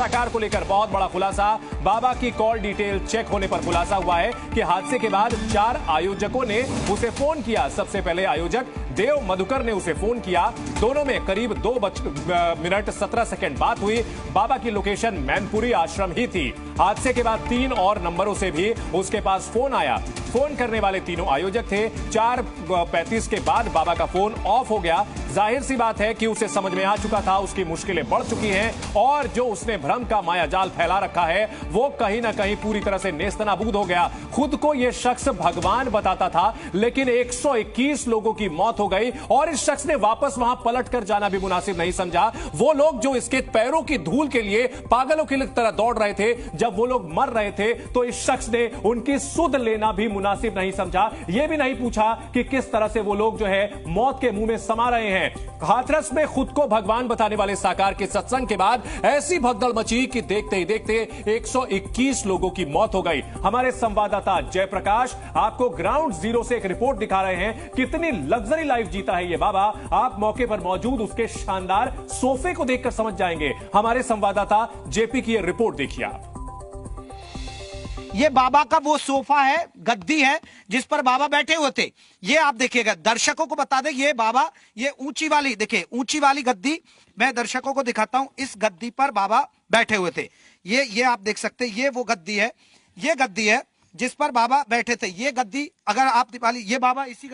साकार को लेकर बहुत बड़ा खुलासा। बाबा की कॉल डिटेल चेक होने पर खुलासा हुआ है कि हादसे के बाद 4 आयोजकों ने उसे फोन किया। सबसे पहले आयोजक देव मधुकर ने उसे फोन किया। दोनों में करीब 2 मिनट 17 सेकंड बात हुई। बाबा की लोकेशन मैनपुरी आश्रम ही थी। हादसे के बाद 3 और नंबरों से भी उसके पास फोन आया। फोन करने वाले तीनों आयोजक थे। 4:35 के बाद बाबा का फोन ऑफ हो गया। जाहिर सी बात है कि उसे समझ में आ चुका था उसकी मुश्किलें बढ़ चुकी हैं और जो उसने भ्रम का मायाजाल फैला रखा है वो कहीं ना कहीं पूरी तरह से नेस्तनाबूद हो गया। खुद को यह शख्स भगवान बताता था, लेकिन 121 लोगों की मौत हो गई और इस शख्स ने वापस वहां पलट कर जाना भी मुनासिब नहीं समझा। वो लोग जो इसके पैरों की धूल के लिए पागलों की तरह दौड़ रहे थे, जब वो लोग मर रहे थे तो इस शख्स ने उनकी सुध लेना भी मुनासिब नहीं समझा। यह भी नहीं पूछा कि किस तरह से वो लोग जो है मौत के मुंह में समा रहे हैं। हाथरस में खुद को भगवान बताने वाले साकार के सत्संग के बाद ऐसी भगदड़ मची कि देखते ही देखते 121 लोगों की मौत हो गई। हमारे संवाददाता जयप्रकाश आपको ग्राउंड जीरो से एक रिपोर्ट दिखा रहे हैं। कितनी लग्जरी लाइफ जीता है ये बाबा। आप मौके पर मौजूद उसके शानदार सोफे को देखकर समझ जाएंगे। हमारे संवाददाता जेपी की ये रिपोर्ट देखिए आप। ये बाबा का वो सोफा है, गद्दी है जिस पर बाबा बैठे हुए थे। ये आप देखिएगा, दर्शकों को बता दें, ये बाबा, ये ऊंची वाली देखिए, ऊंची वाली गद्दी मैं दर्शकों को दिखाता हूं। इस गद्दी पर बाबा बैठे हुए थे। ये आप देख सकते हैं, ये वो गद्दी है, ये गद्दी है जिस पर बाबा बैठे थे। ये गद्दी अगर आप दिवाली, ये बाबा इसी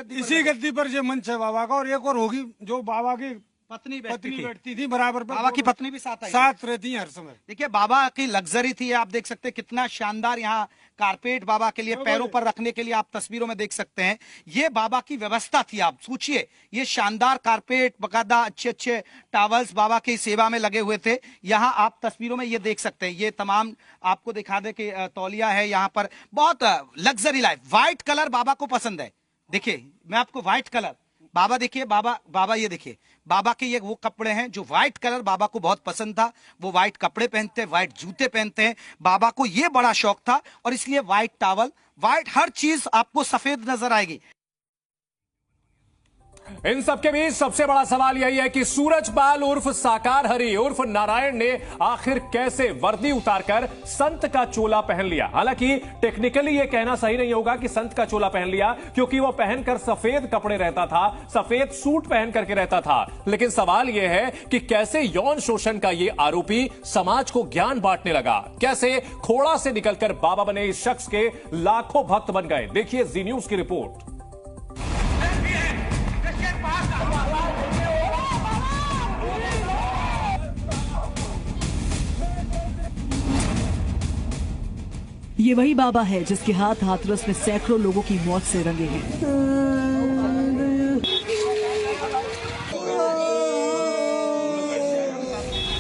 गद्दी पर ये मंच है बाबा का। और एक और होगी जो बाबा की पत्नी बैठती थी बराबर पर। बाबा की पत्नी भी साथ रहती है हर समय। देखिए बाबा की लग्जरी थी। आप देख सकते हैं कितना शानदार यहाँ कारपेट बाबा के लिए पैरों पर रखने के लिए आप तस्वीरों में देख सकते हैं। ये बाबा की व्यवस्था थी। आप सोचिए, ये शानदार कारपेट, बकायदा अच्छे टावल्स बाबा की सेवा में लगे हुए थे। यहाँ आप तस्वीरों में ये देख सकते हैं। ये तमाम आपको दिखा दे कि तौलिया है यहाँ पर। बहुत लग्जरी लाइफ। व्हाइट कलर बाबा को पसंद है। देखिए मैं आपको व्हाइट कलर, बाबा देखिए, बाबा ये देखिए, बाबा के ये वो कपड़े हैं जो व्हाइट कलर बाबा को बहुत पसंद था। वो व्हाइट कपड़े पहनते हैं, व्हाइट जूते पहनते हैं। बाबा को ये बड़ा शौक था और इसलिए व्हाइट टॉवल, व्हाइट हर चीज आपको सफेद नजर आएगी। इन सबके बीच सबसे बड़ा सवाल यही है कि सूरजपाल उर्फ साकार हरि उर्फ नारायण ने आखिर कैसे वर्दी उतारकर संत का चोला पहन लिया। हालांकि टेक्निकली यह कहना सही नहीं होगा कि संत का चोला पहन लिया, क्योंकि वो पहनकर सफेद कपड़े रहता था, सफेद सूट पहन करके रहता था। लेकिन सवाल यह है कि कैसे यौन शोषण का यह आरोपी समाज को ज्ञान बांटने लगा, कैसे खोड़ा से निकलकर बाबा बने इस शख्स के लाखों भक्त बन गए। देखिए जी न्यूज की रिपोर्ट। ये वही बाबा है जिसके हाथ हाथरस में सैकड़ों लोगों की मौत से रंगे हैं।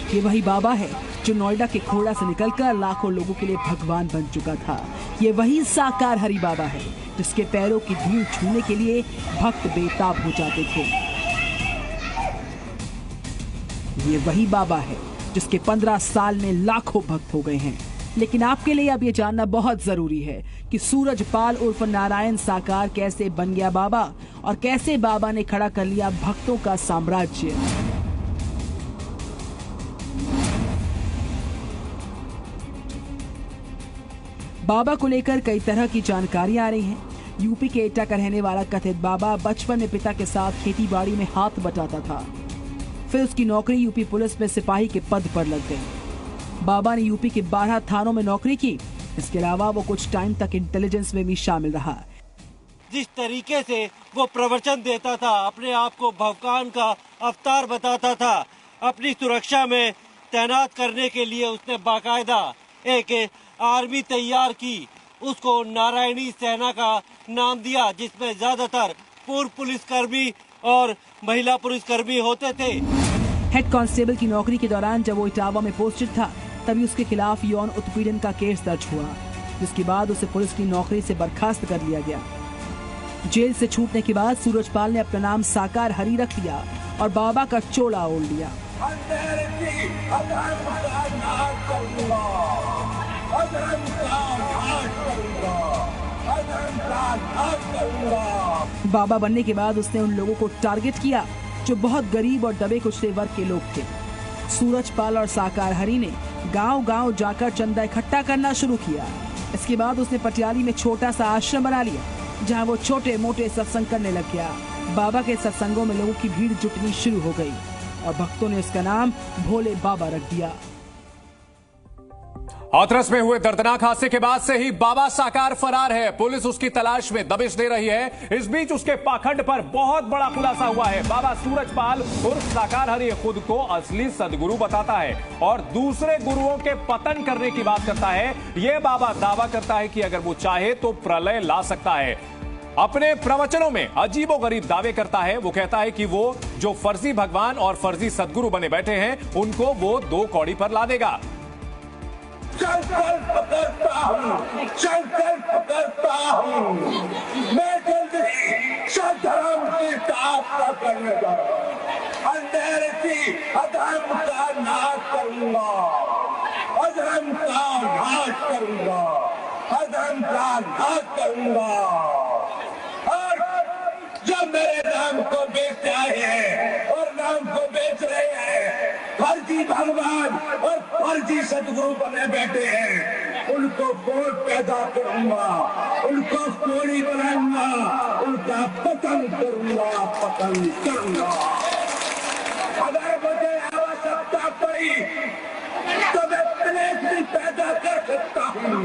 ये वही बाबा है जो नोएडा के खोड़ा से निकलकर लाखों लोगों के लिए भगवान बन चुका था। ये वही साकार हरि बाबा है जिसके पैरों की धूल छूने के लिए भक्त बेताब हो जाते थे। ये वही बाबा है जिसके 15 साल में लाखों भक्त हो गए हैं। लेकिन आपके लिए अब ये जानना बहुत जरूरी है कि सूरजपाल उर्फ नारायण साकार कैसे बन गया बाबा और कैसे बाबा ने खड़ा कर लिया भक्तों का साम्राज्य। बाबा को लेकर कई तरह की जानकारियां आ रही हैं। यूपी के एटा का रहने वाला कथित बाबा बचपन में पिता के साथ खेती बाड़ी में हाथ बटाता था। फिर उसकी नौकरी यूपी पुलिस में सिपाही के पद पर लग गई। बाबा ने यूपी के 12 थानों में नौकरी की। इसके अलावा वो कुछ टाइम तक इंटेलिजेंस में भी शामिल रहा। जिस तरीके से वो प्रवचन देता था, अपने आप को भगवान का अवतार बताता था, अपनी सुरक्षा में तैनात करने के लिए उसने बाकायदा एक आर्मी तैयार की। उसको नारायणी सेना का नाम दिया, जिसमें ज्यादातर पूर्व पुलिसकर्मी और महिला पुलिसकर्मी होते थे। हेड कांस्टेबल की नौकरी के दौरान जब वो इटावा में पोस्टेड था, तभी उसके खिलाफ यौन उत्पीड़न का केस दर्ज हुआ, जिसके बाद उसे पुलिस की नौकरी से बर्खास्त कर लिया गया। जेल से छूटने के बाद सूरजपाल ने अपना नाम साकार हरि रख लिया और बाबा का चोला ओढ़ लिया। बाबा बनने के बाद उसने उन लोगों को टारगेट किया जो बहुत गरीब और दबे कुचले वर्ग के लोग थे। सूरजपाल और साकार हरि ने गांव-गांव जाकर चंदा इकट्ठा करना शुरू किया। इसके बाद उसने पटियाली में छोटा सा आश्रम बना लिया, जहां वो छोटे मोटे सत्संग करने लग गया। बाबा के सत्संगों में लोगों की भीड़ जुटनी शुरू हो गई और भक्तों ने उसका नाम भोले बाबा रख दिया। हाथरस में हुए दर्दनाक हादसे के बाद से ही बाबा साकार फरार है। पुलिस उसकी तलाश में दबिश दे रही है। इस बीच उसके पाखंड पर बहुत बड़ा खुलासा हुआ है। बाबा सूरजपाल उर्फ साकार हरि खुद को असली सदगुरु बताता है और दूसरे गुरुओं के पतन करने की बात करता है। यह बाबा दावा करता है कि अगर वो चाहे तो प्रलय ला सकता है। अपने प्रवचनों में अजीबोगरीब दावे करता है। वो कहता है कि वो जो फर्जी भगवान और फर्जी सदगुरु बने बैठे हैं, उनको वो 2 कौड़ी पर ला देगा। संकल्प करता हूँ, संकल्प करता हूँ, मैं जल्द ही सधर्म की स्थापना करने जा रहा हूँ। अंधेरे की अधर्म का नाश करूंगा, अधर्म का नाश करूंगा, अधर्म का नाश करूंगा। और जो मेरे नाम को बेच रहे हैं और नाम को बेच रहे हैं, फर्जी भगवान और फर्जी सदगुरु बने बैठे हैं, उनको कोई पैदा करूंगा, उनको कोड़ी बनाऊंगा, उनका पतन करूंगा, पतन करूंगा। अगर मुझे आवश्यकता पड़ी तो मैं प्लेट भी पैदा कर सकता हूँ,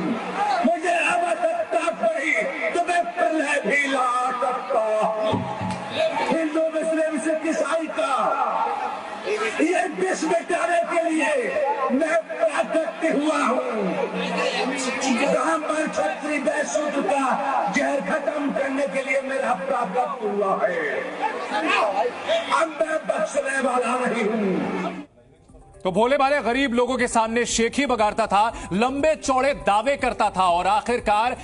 मुझे आवश्यकता पड़ी तो मैं प्रलय भी ला सकता हूँ। हिंदू मुस्लिम सिख ईसाई का ये विष मिटाने के लिए मैं प्राकट्य हुआ हूँ। ब्राह्मण क्षत्रिय वैश्य का जहर खत्म करने के लिए मेरा प्राकट्य हुआ है। अब मैं बख्शने वाला नहीं हूँ। तो भोले भाले गरीब लोगों के सामने शेखी बगाड़ता था, लंबे चौड़े दावे करता था और आखिरकार